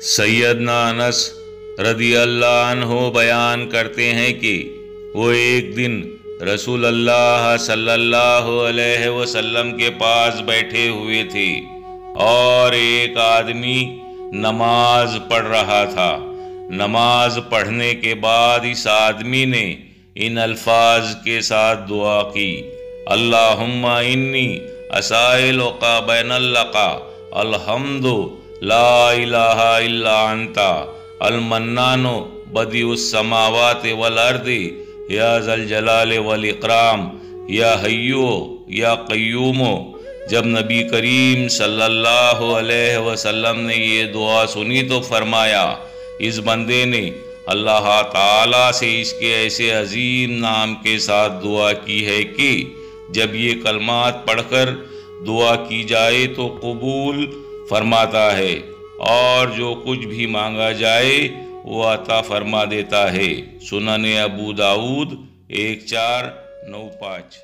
سیدنا انس رضی اللہ عنہ بیان کرتے ہیں کہ وہ ایک دن رسول اللہ صلی اللہ علیہ وسلم کے پاس بیٹھے ہوئے تھے اور ایک آدمی نماز پڑھ رہا تھا۔ نماز پڑھنے کے بعد اس آدمی نے ان الفاظ کے ساتھ دعا کی: اللہم انی اسائلک بین اللقا الحمد لا الہ الا انت المنان بدیع السماوات والارض یا ذا الجلال والاکرام یا حیو یا قیوم۔ جب نبی کریم صلی اللہ علیہ وسلم نے یہ دعا سنی تو فرمایا، اس بندے نے اللہ تعالیٰ سے اس کے ایسے عظیم نام کے ساتھ دعا کی ہے کہ جب یہ کلمات پڑھ کر دعا کی جائے تو قبول فرماتا ہے، اور جو کچھ بھی مانگا جائے وہ عطا فرما دیتا ہے۔ سنن ابو داؤد 1495۔